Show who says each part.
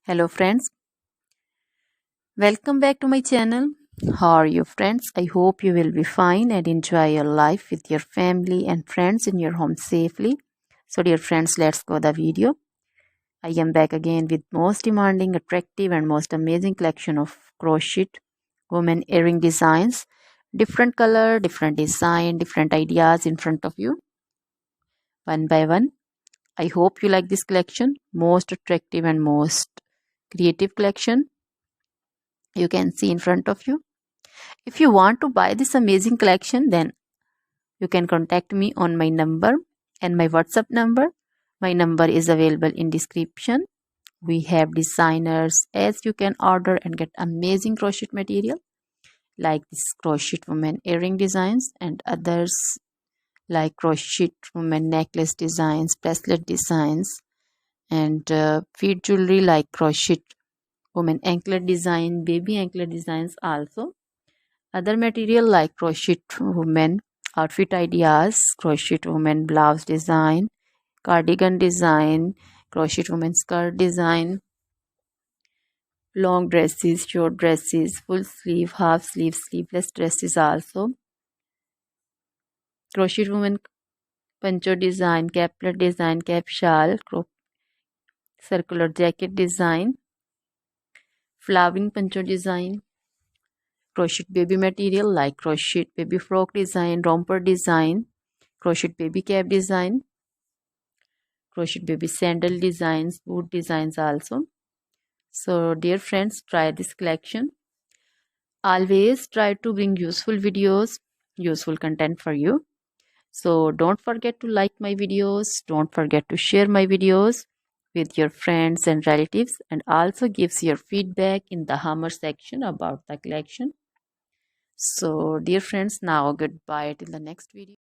Speaker 1: Hello friends, welcome back to my channel. How are you friends? I hope you will be fine and enjoy your life with your family and friends in your home safely. So dear friends, let's go the video. I am back again with most demanding, attractive and most amazing collection of crochet women earring designs. Different color, different design, different ideas in front of you. One by one. I hope you like this collection. Most attractive and most creative collection you can see in front of you. If you want to buy this amazing collection, then you can contact me on my number and my WhatsApp number. My number is available in description. We have designers as you can order and get amazing crochet material like this crochet woman earring designs and others like crochet woman necklace designs, bracelet designs and feet jewelry like crochet woman anklet design, baby anklet designs also. Other material like crochet women outfit ideas, crochet women blouse design, cardigan design, crochet women skirt design, long dresses, short dresses, full sleeve, half sleeve, sleeveless dresses also, crochet women poncho design, caplet design, cap shawl, circular jacket design, flowering poncho design, crochet baby material like crochet baby frock design, romper design, crochet baby cap design, crochet baby sandal designs, boot designs also. So dear friends, try this collection. Always try to bring useful videos, useful content for you. So don't forget to like my videos, don't forget to share my videos with your friends and relatives, and also gives your feedback in the hammer section about the collection. So dear friends, now goodbye till the next video.